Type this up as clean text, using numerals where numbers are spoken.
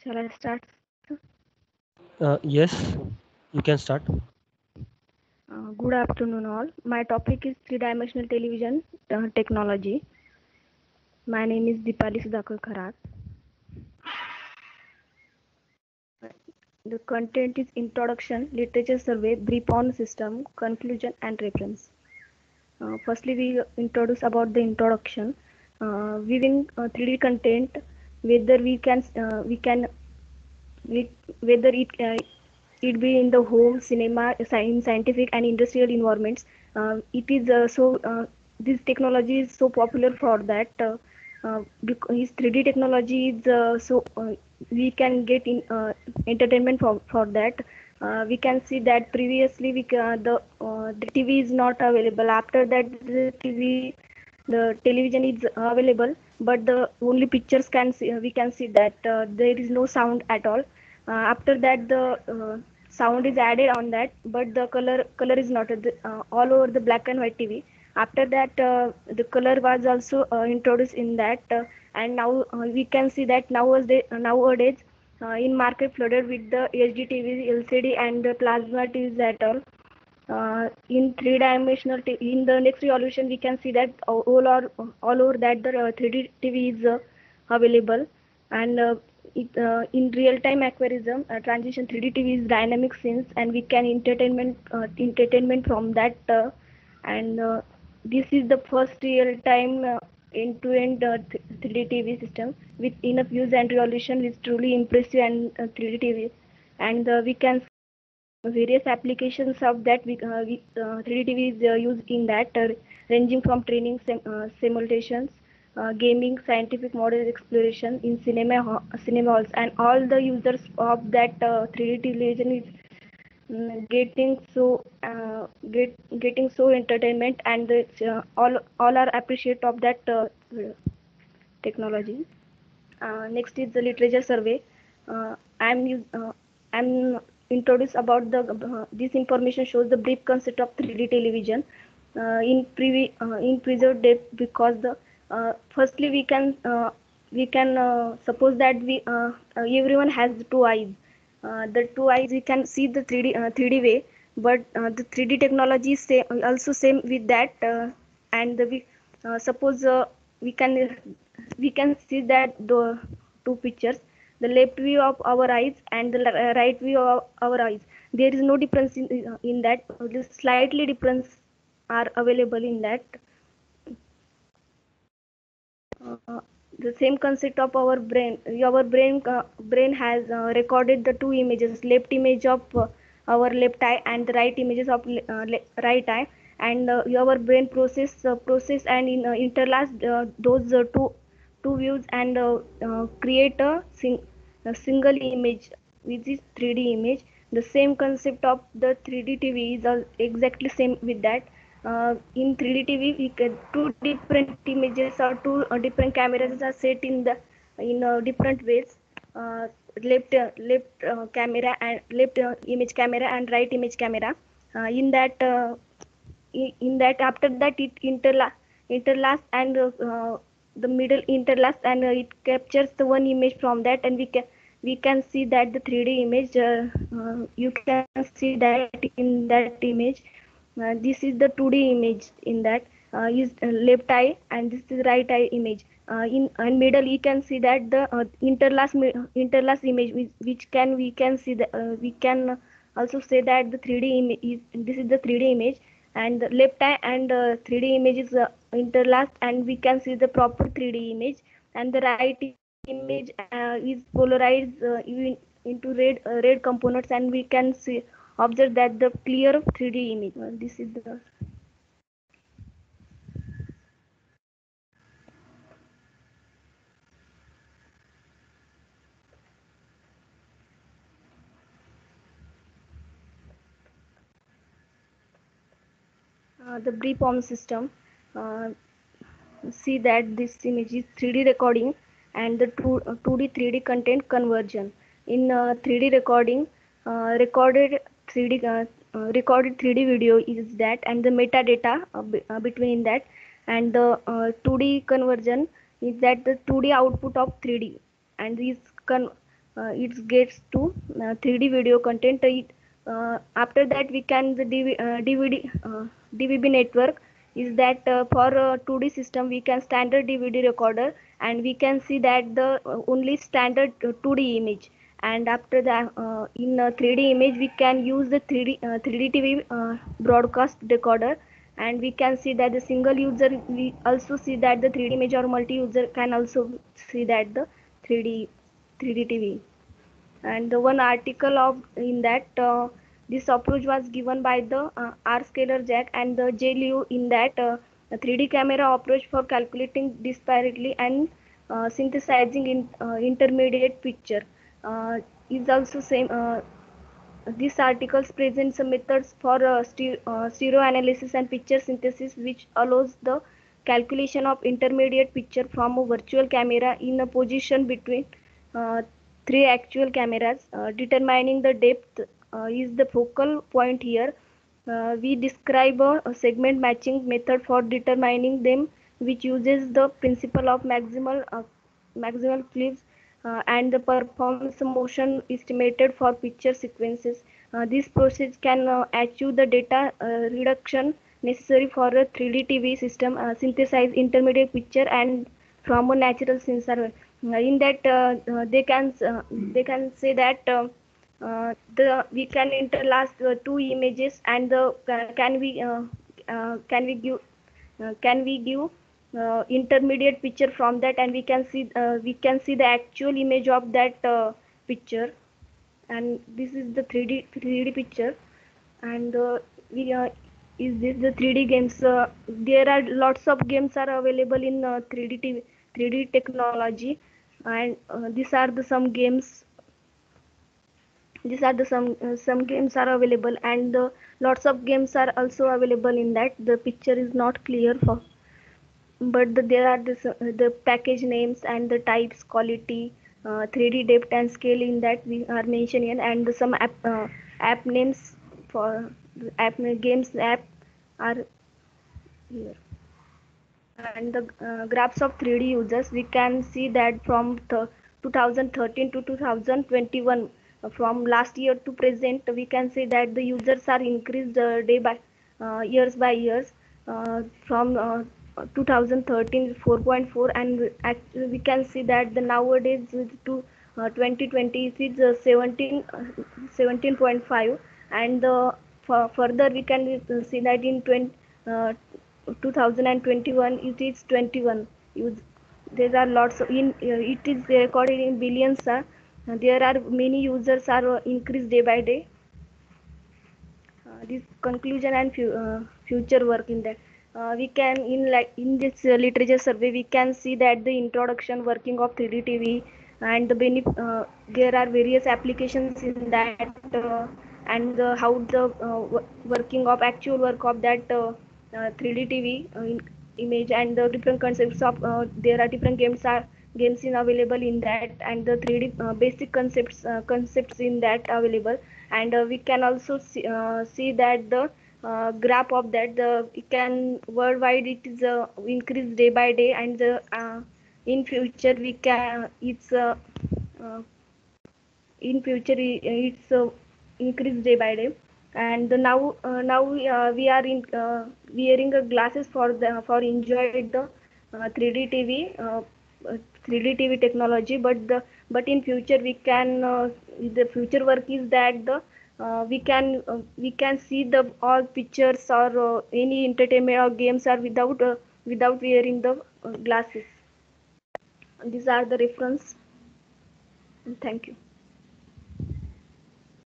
Shall I start? Yes, you can start. Good afternoon, all. My topic is three-dimensional television technology. My name is Dipali Sudhakar Kharat. The content is introduction, literature survey, brief on system, conclusion, and reference. Firstly, we introduce about the introduction. Viewing 3D content, whether we, whether it be in the home, cinema, scientific and industrial environments. It is this technology is so popular for that. Because 3D technology is we can get in entertainment for that. We can see that previously the TV is not available. After that, the television is available, but the only pictures can see. We can see that there is no sound at all. After that, the sound is added on that, but the color is not all over the black and white TV. After that, the color was also introduced in that, and now we can see that nowadays in market flooded with the HD TV, LCD, and plasma TVs at all. In three-dimensional in the next revolution, we can see that all over that the 3D TV is available, and in real-time aquarism transition 3D TV is dynamic scenes, and we can entertainment from that, and this is the first real-time end-to-end 3D TV system with enough use and resolution is truly impressive and 3D TV, and we can various applications of that 3D TV is used in that, ranging from training simulations, gaming, scientific model exploration in cinema halls, and all the users of that 3D television is getting so entertainment, and all are appreciate of that technology. Next is the literature survey. Uh, I'm use, uh, I'm introduce about the this information shows the brief concept of 3D television in preserved depth, because the firstly we can suppose that we everyone has two eyes. The two eyes we can see the 3D way, but the 3D technology is also same with that, and we suppose we can see that the two pictures, the left view of our eyes and the right view of our eyes, there is no difference in that, the slightly difference are available in that. uh, the same concept of our brain has recorded the two images, left image of our left eye and the right images of right eye, and our brain process and interlace those two views, and create a single image, which is 3D image. The same concept of the 3D TV is exactly same with that. In 3D TV, we get two different images or two different cameras are set in different ways. Uh, left camera and left image camera and right image camera. In that after that it interlace, and the middle interlace, and it captures the one image from that, and we can see that the 3D image, you can see that in that image. This is the 2D image in that, is left eye, and this is right eye image. In and middle you can see that the interlace image, which can we can see the we can also say that the 3D image is, this is the 3D image, and the left eye and 3D image is interlaced, and we can see the proper 3D image, and the right image is polarized into red components, and we can see observe that the clear 3D image. This is the beamform system. Uh, See that this image is 3D recording and the 2D 3D content conversion. In 3D recording, recorded 3D recorded 3D video is that, and the metadata between that, and the 2D conversion is that the 2D output of 3D, and these it gets to 3D video content. After that we can the DVB network is that for a 2D system we can standard DVD recorder, and we can see that the only standard 2D image. And after that in 3D image we can use the 3D TV broadcast decoder, and we can see that the single user, we also see that the 3D image, or multi user can also see that the 3D TV. And the one article of in that this approach was given by the R. Scaler Jack and the J. Liu in that a 3D camera approach for calculating disparately and synthesizing intermediate picture is also same. This article presents some methods for stereo analysis and picture synthesis, which allows the calculation of intermediate picture from a virtual camera in a position between uh, three actual cameras. Determining the depth is the focal point here. We describe a segment matching method for determining them, which uses the principle of maximal clips and the performs motion estimated for picture sequences. This process can achieve the data reduction necessary for a 3D TV system, synthesize intermediate picture and from a natural sensor. In that they can say that the we can interlace two images, and the can we give intermediate picture from that, and we can see the actual image of that picture. And this is the 3D picture. And we is this the 3D games. There are lots of games are available in 3D technology, and these are the some games. These are the some games are available, and lots of games are also available in that. The picture is not clear for, but there are the package names and the types, quality, 3D depth and scale in that we are mentioning, and some app names for games app are here. And the graphs of 3D users, we can see that from 2013 to 2021, from last year to present, we can see that the users are increased day by years by years. From 2013 4.4, and actually we can see that the nowadays to 2020 it is 17.5, and further we can see that in 2021 it is 21. There are lots of it is recorded in billions. There are many users are increased day by day. This conclusion and future work in that we can in this literature survey we can see that the introduction working of 3D TV and there are various applications in that, and how the working of actual work of that 3D TV image, and the different concepts of there are different games in available in that, and the 3D basic concepts in that available. And we can also see that the graph of that it can worldwide it is increased day by day, and in future we can it's in future it's increased day by day. And now we are in wearing glasses for enjoy the 3D TV 3D TV technology, but in future we can the future work is that the we can see the all pictures or any entertainment or games are without wearing the glasses. These are the reference. Thank you.